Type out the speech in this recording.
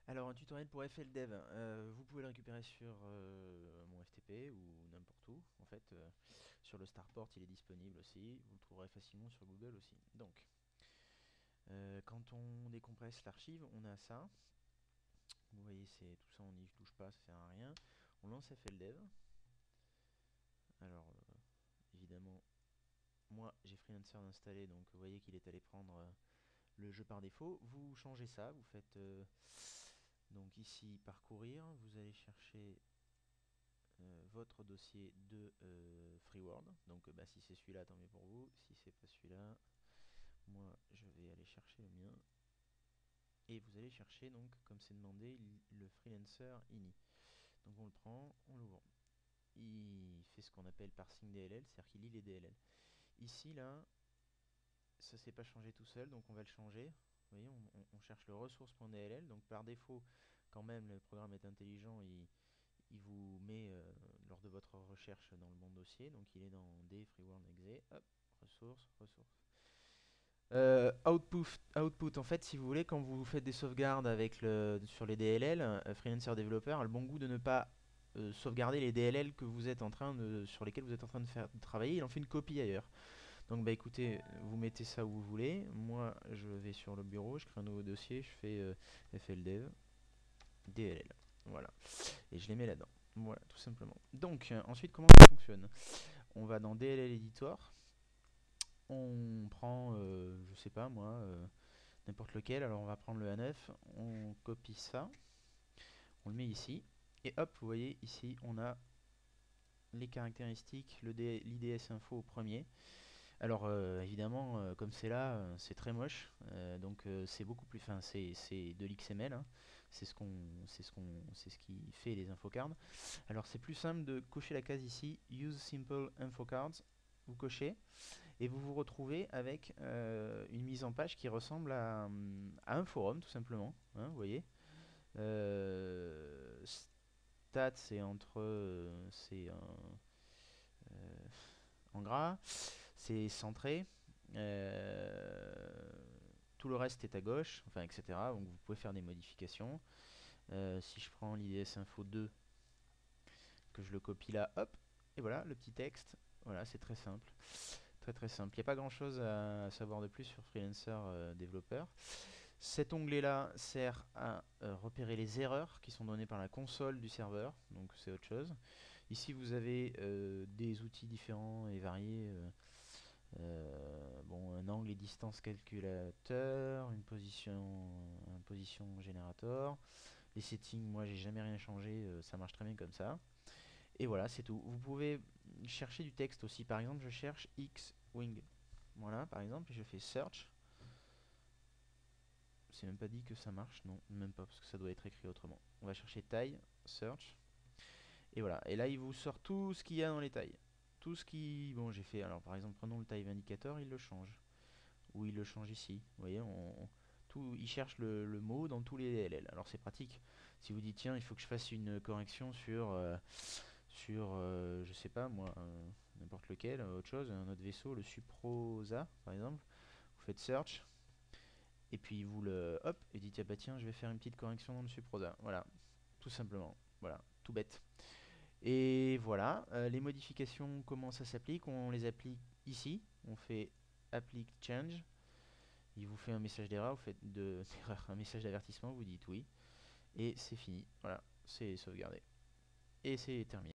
Alors, un tutoriel pour FLDev, vous pouvez le récupérer sur mon FTP ou n'importe où. En fait, sur le Starport, il est disponible aussi. Vous le trouverez facilement sur Google aussi. Donc, quand on décompresse l'archive, on a ça. Vous voyez, c'est tout ça, on n'y touche pas, ça sert à rien. On lance FLDev. Alors, évidemment, moi, j'ai Freelancer installé, donc vous voyez qu'il est allé prendre le jeu par défaut. Vous changez ça, vous faites donc ici parcourir, vous allez chercher votre dossier de FreeWord. Donc bah, si c'est celui-là, tant mieux pour vous. Si c'est pas celui-là, moi je vais aller chercher le mien. Et vous allez chercher donc, comme c'est demandé, le freelancer ini. Donc on le prend, on l'ouvre. Il fait ce qu'on appelle parsing DLL, c'est-à-dire qu'il lit les DLL. Ici là, ça s'est pas changé tout seul, donc on va le changer. Vous voyez, on cherche le ressource.dll. Donc par défaut, quand même le programme est intelligent, il vous met lors de votre recherche dans le bon dossier. Donc il est dans D, FreeWord, exe, hop, ressources, ressources. Output, en fait, si vous voulez, quand vous faites des sauvegardes sur les DLL, Freelancer Developer a le bon goût de ne pas sauvegarder les DLL sur lesquels vous êtes en train de travailler. Il en fait une copie ailleurs. Donc bah écoutez, vous mettez ça où vous voulez. Moi, je vais sur le bureau, je crée un nouveau dossier, je fais FLDev, DLL. Voilà. Et je les mets là-dedans. Voilà, tout simplement. Donc, ensuite, comment ça fonctionne? On va dans DLL Editor. On prend, je sais pas moi, n'importe lequel. Alors, on va prendre le A9. On copie ça. On le met ici. Et hop, vous voyez, ici, on a les caractéristiques, l'IDS info au premier. Alors évidemment, comme c'est là, c'est très moche, donc c'est beaucoup plus, enfin c'est de l'XML, hein. C'est ce qui fait les infocards. Alors c'est plus simple de cocher la case ici, Use Simple Infocards. Vous cochez et vous vous retrouvez avec une mise en page qui ressemble à un forum tout simplement, hein, vous voyez. Stat c'est en gras, c'est centré. Euh, Tout le reste est à gauche, enfin etc. Donc vous pouvez faire des modifications. Si je prends l'IDS Info 2, que je le copie là, hop, et voilà le petit texte. Voilà, c'est très simple. Très très simple. Il n'y a pas grand chose à savoir de plus sur Freelancer Developer. Cet onglet là sert à repérer les erreurs qui sont données par la console du serveur, donc c'est autre chose. Ici vous avez des outils différents et variés. Bon, un angle et distance calculateur, un position générateur. Les settings, moi j'ai jamais rien changé, ça marche très bien comme ça. Et voilà, c'est tout. Vous pouvez chercher du texte aussi. Par exemple, je cherche X-Wing. Voilà, par exemple, je fais search. C'est même pas dit que ça marche, non, même pas, parce que ça doit être écrit autrement. On va chercher taille, search. Et voilà, et là il vous sort tout ce qu'il y a dans les tailles. Tout ce qui. Bon, j'ai fait. Alors par exemple, prenons le type indicator, il le change. Ou il le change ici. Vous voyez, il cherche le mot dans tous les DLL. Alors c'est pratique. Si vous dites tiens, il faut que je fasse une correction sur je sais pas moi, n'importe lequel, autre chose, un autre vaisseau, le Suprosa par exemple, vous faites search et puis vous le hop et dites ah bah tiens, je vais faire une petite correction dans le Suprosa. Voilà, tout simplement. Voilà, tout bête. Et voilà, les modifications, comment ça s'applique? On les applique ici. On fait applique change. Il vous fait un message d'erreur, vous faites un message d'avertissement, vous dites oui, et c'est fini. Voilà, c'est sauvegardé. Et c'est terminé.